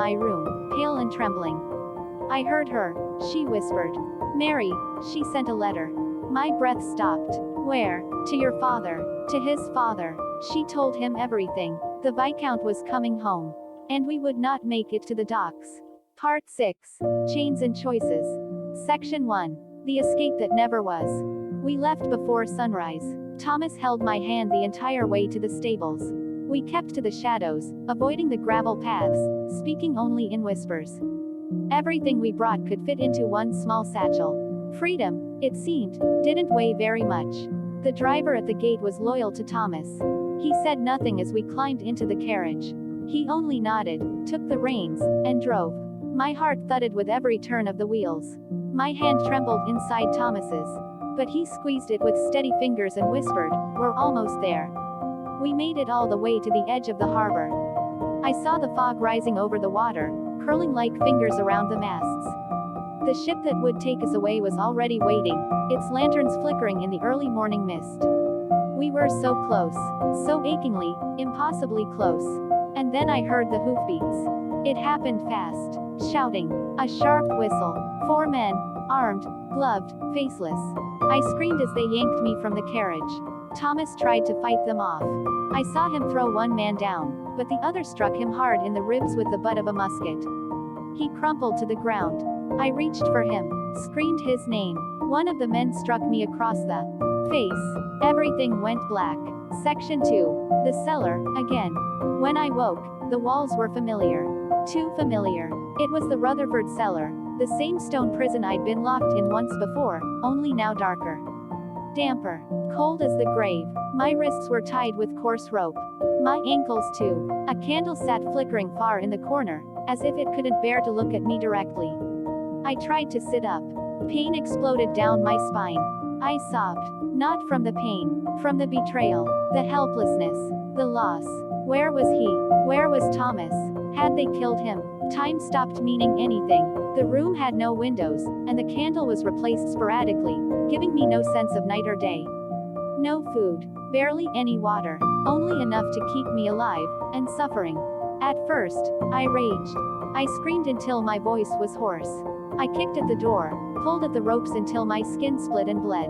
my room, pale and trembling. I heard her. She whispered. Mary, she sent a letter. My breath stopped. Where? To your father. To his father. She told him everything. The Viscount was coming home. And we would not make it to the docks. Part 6. Chains and Choices. Section 1. The Escape That Never Was. We left before sunrise. Thomas held my hand the entire way to the stables. We kept to the shadows, avoiding the gravel paths, speaking only in whispers. Everything we brought could fit into one small satchel. Freedom, it seemed, didn't weigh very much. The driver at the gate was loyal to Thomas. He said nothing as we climbed into the carriage. He only nodded, took the reins, and drove. My heart thudded with every turn of the wheels. My hand trembled inside Thomas's. But he squeezed it with steady fingers and whispered, "We're almost there." We made it all the way to the edge of the harbor. I saw the fog rising over the water, curling like fingers around the masts. The ship that would take us away was already waiting, its lanterns flickering in the early morning mist. We were so close, so achingly, impossibly close. And then I heard the hoofbeats. It happened fast. Shouting. A sharp whistle. 4 men, armed, gloved, faceless. I screamed as they yanked me from the carriage. Thomas tried to fight them off. I saw him throw one man down, but the other struck him hard in the ribs with the butt of a musket. He crumpled to the ground. I reached for him, screamed his name. One of the men struck me across the face. Everything went black. Section 2. The cellar, again. When I woke, the walls were familiar. Too familiar. It was the Rutherford cellar, the same stone prison I'd been locked in once before, only now darker. Damper. Cold as the grave. My wrists were tied with coarse rope. My ankles too. A candle sat flickering far in the corner, as if it couldn't bear to look at me directly. I tried to sit up. Pain exploded down my spine. I sobbed. Not from the pain, from the betrayal, the helplessness, the loss. Where was he? Where was Thomas? Had they killed him? Time stopped meaning anything. The room had no windows, and the candle was replaced sporadically, giving me no sense of night or day. No food, barely any water, only enough to keep me alive, and suffering. At first, I raged. I screamed until my voice was hoarse. I kicked at the door, pulled at the ropes until my skin split and bled.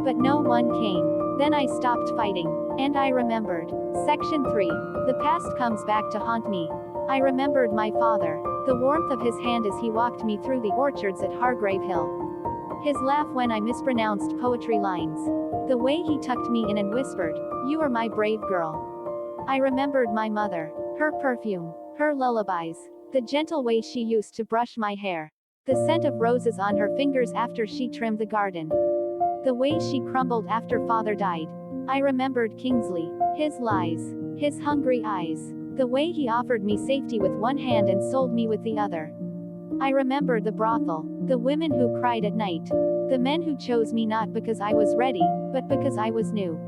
But no one came. Then I stopped fighting, and I remembered. Section 3. The past comes back to haunt me. I remembered my father, the warmth of his hand as he walked me through the orchards at Hargrave Hill. His laugh when I mispronounced poetry lines. The way he tucked me in and whispered, "You are my brave girl." I remembered my mother, her perfume, her lullabies, the gentle way she used to brush my hair, the scent of roses on her fingers after she trimmed the garden, the way she crumbled after father died. I remembered Kingsley, his lies, his hungry eyes, the way he offered me safety with one hand and sold me with the other. I remembered the brothel, the women who cried at night, the men who chose me not because I was ready, but because I was new.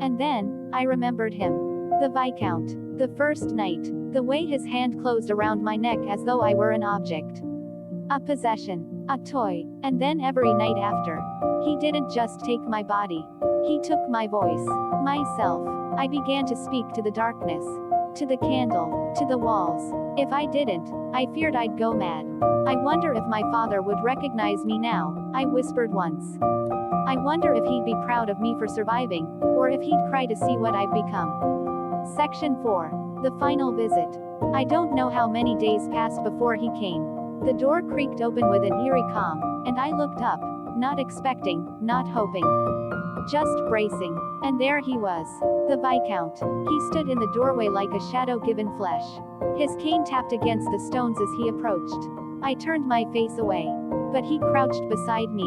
And then, I remembered him. The Viscount. The first night. The way his hand closed around my neck as though I were an object. A possession. A toy. And then every night after. He didn't just take my body. He took my voice. Myself. I began to speak to the darkness. To the candle. To the walls. If I didn't, I feared I'd go mad. I wonder if my father would recognize me now, I whispered once. I wonder if he'd be proud of me for surviving, or if he'd cry to see what I've become. Section 4. The final visit. I don't know how many days passed before he came. The door creaked open with an eerie calm, and I looked up, not expecting, not hoping. Just bracing. And there he was. The Viscount. He stood in the doorway like a shadow given flesh. His cane tapped against the stones as he approached. I turned my face away. But he crouched beside me.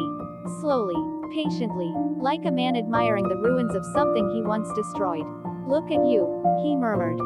Slowly, patiently, like a man admiring the ruins of something he once destroyed. "Look at you," he murmured.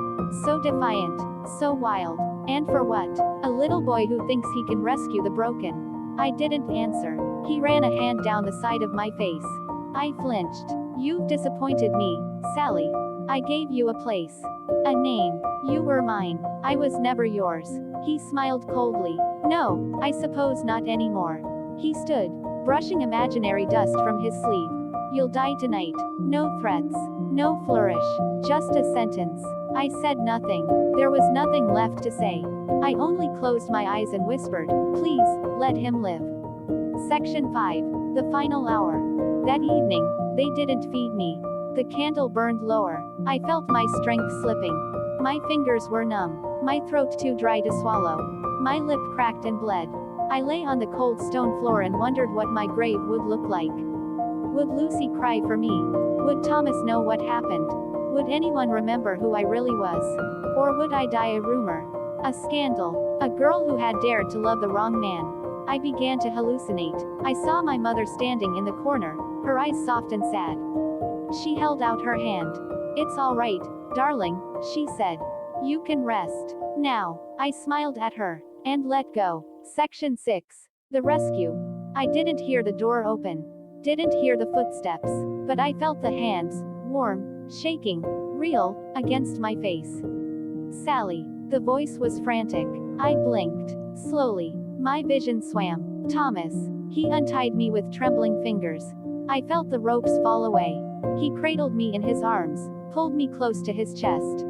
So defiant, so wild. And for what? A little boy who thinks he can rescue the broken. I didn't answer. He ran a hand down the side of my face. I flinched. "You've disappointed me, Sally. I gave you a place. A name. You were mine. I was never yours." He smiled coldly. "No, I suppose not anymore." He stood, brushing imaginary dust from his sleeve. "You'll die tonight." No threats. No flourish. Just a sentence. I said nothing. There was nothing left to say. I only closed my eyes and whispered, "Please, let him live." Section 5. The final hour. That evening, they didn't feed me. The candle burned lower. I felt my strength slipping. My fingers were numb. My throat too dry to swallow. My lip cracked and bled. I lay on the cold stone floor and wondered what my grave would look like. Would Lucy cry for me? Would Thomas know what happened? Would anyone remember who I really was? Or would I die a rumor? A scandal. A girl who had dared to love the wrong man. I began to hallucinate. I saw my mother standing in the corner, her eyes soft and sad. She held out her hand. "It's all right, darling," she said. "You can rest now." I smiled at her and let go. Section 6. The rescue. I didn't hear the door open. Didn't hear the footsteps. But I felt the hands, warm, shaking, real, against my face. "Sally." The voice was frantic. I blinked. Slowly. My vision swam. Thomas. He untied me with trembling fingers. I felt the ropes fall away. He cradled me in his arms, pulled me close to his chest.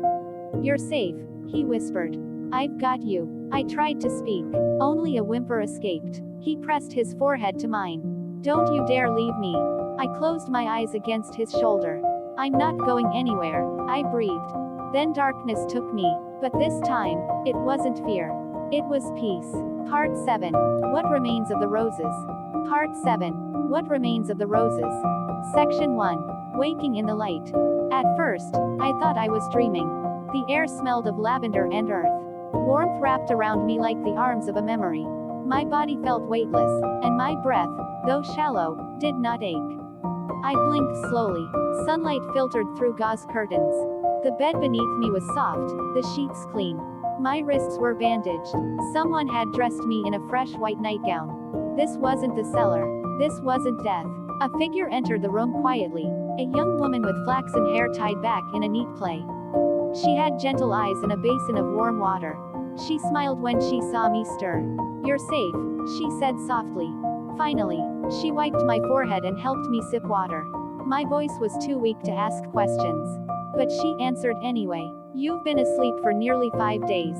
"You're safe," he whispered. "I've got you." I tried to speak. Only a whimper escaped. He pressed his forehead to mine. "Don't you dare leave me." I closed my eyes against his shoulder. "I'm not going anywhere," I breathed. Then darkness took me. But this time, it wasn't fear. It was peace. Part 7. What remains of the roses? Part 7. What remains of the roses? Section 1. Waking in the light. At first, I thought I was dreaming. The air smelled of lavender and earth. Warmth wrapped around me like the arms of a memory. My body felt weightless, and my breath, though shallow, did not ache. I blinked slowly. Sunlight filtered through gauze curtains. The bed beneath me was soft, the sheets clean. My wrists were bandaged. Someone had dressed me in a fresh white nightgown. This wasn't the cellar. This wasn't death. A figure entered the room quietly, a young woman with flaxen hair tied back in a neat plait. She had gentle eyes and a basin of warm water. She smiled when she saw me stir. "You're safe," she said softly. Finally, she wiped my forehead and helped me sip water. My voice was too weak to ask questions. But she answered anyway. "You've been asleep for nearly 5 days.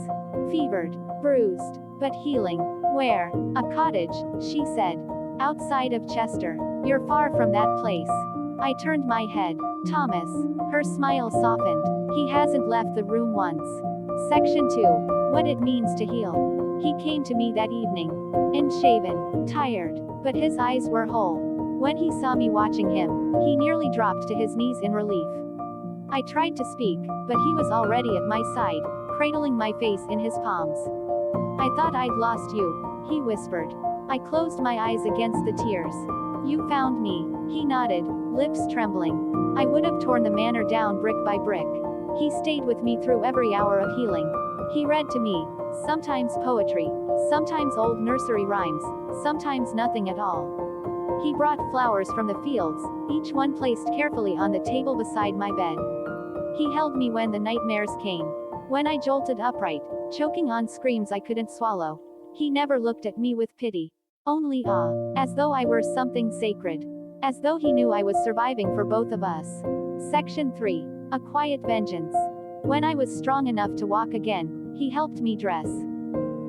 Fevered, bruised, but healing." "Where?" "A cottage," she said. "Outside of Chester. You're far from that place." I turned my head. "Thomas." Her smile softened. "He hasn't left the room once." Section 2. What it means to heal. He came to me that evening. Unshaven, tired, but his eyes were whole. When he saw me watching him, he nearly dropped to his knees in relief. I tried to speak, but he was already at my side, cradling my face in his palms. "I thought I'd lost you," he whispered. I closed my eyes against the tears. "You found me," he nodded, lips trembling. I would have torn the manor down brick by brick. He stayed with me through every hour of healing. He read to me, sometimes poetry, sometimes old nursery rhymes, sometimes nothing at all. He brought flowers from the fields, each one placed carefully on the table beside my bed. He held me when the nightmares came. When I jolted upright, choking on screams I couldn't swallow. He never looked at me with pity. Only awe. As though I were something sacred. As though he knew I was surviving for both of us. Section 3. A quiet vengeance. When I was strong enough to walk again, he helped me dress.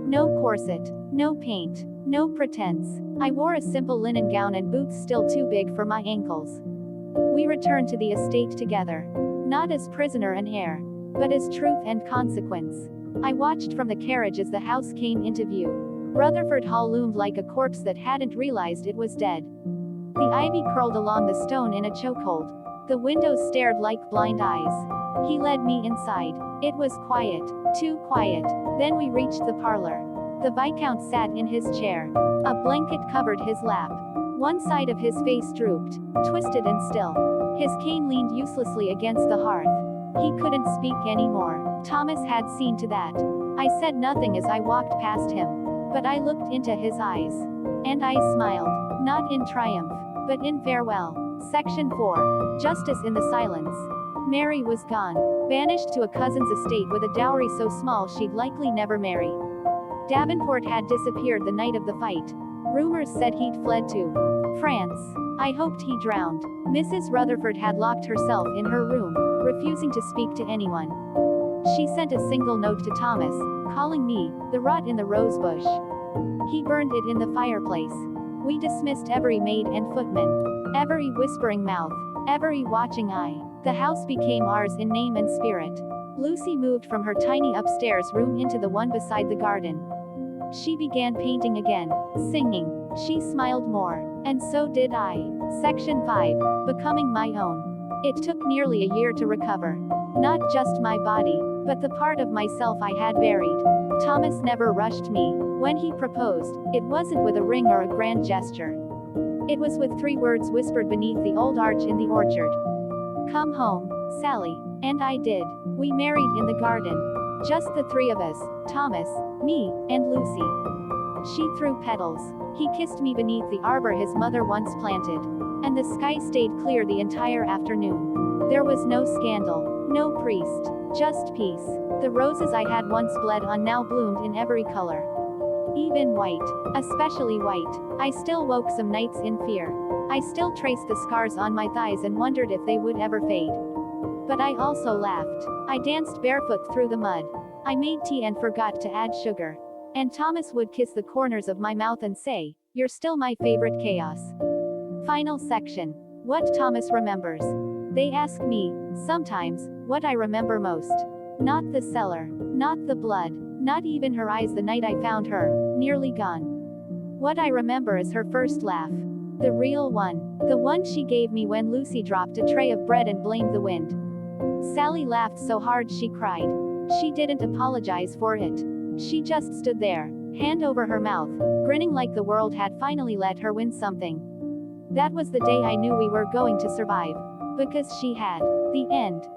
No corset. No paint. No pretense. I wore a simple linen gown and boots still too big for my ankles. We returned to the estate together. Not as prisoner and heir, but as truth and consequence. I watched from the carriage as the house came into view. Rutherford Hall loomed like a corpse that hadn't realized it was dead. The ivy curled along the stone in a chokehold. The windows stared like blind eyes. He led me inside. It was quiet. Too quiet. Then we reached the parlor. The Viscount sat in his chair. A blanket covered his lap. One side of his face drooped, twisted and still. His cane leaned uselessly against the hearth. He couldn't speak anymore. Thomas had seen to that. I said nothing as I walked past him. But I looked into his eyes. And I smiled. Not in triumph, but in farewell. Section 4. Justice in the silence. Mary was gone. Banished to a cousin's estate with a dowry so small she'd likely never marry. Davenport had disappeared the night of the fight. Rumors said he'd fled to France. I hoped he drowned. Mrs. Rutherford had locked herself in her room, refusing to speak to anyone. She sent a single note to Thomas, calling me the rot in the rose bush. He burned it in the fireplace. We dismissed every maid and footman, every whispering mouth, every watching eye. The house became ours in name and spirit. Lucy moved from her tiny upstairs room into the one beside the garden. She began painting again, singing. She smiled more. And so did I. Section 5. Becoming my own. It took nearly a year to recover. Not just my body, but the part of myself I had buried. Thomas never rushed me. When he proposed, it wasn't with a ring or a grand gesture. It was with 3 words whispered beneath the old arch in the orchard. "Come home, Sally." And I did. We married in the garden. Just the 3 of us, Thomas, me, and Lucy. She threw petals. He kissed me beneath the arbor his mother once planted. And the sky stayed clear the entire afternoon. There was no scandal, no priest, just peace. The roses I had once bled on now bloomed in every color. Even white, especially white. I still woke some nights in fear. I still traced the scars on my thighs and wondered if they would ever fade. But I also laughed. I danced barefoot through the mud. I made tea and forgot to add sugar. And Thomas would kiss the corners of my mouth and say, "You're still my favorite chaos." Final section. What Thomas remembers. They ask me, sometimes, what I remember most. Not the cellar. Not the blood. Not even her eyes the night I found her, nearly gone. What I remember is her first laugh. The real one. The one she gave me when Lucy dropped a tray of bread and blamed the wind. Sally laughed so hard she cried. She didn't apologize for it. She just stood there, hand over her mouth, grinning like the world had finally let her win something. That was the day I knew we were going to survive. Because she had. The end.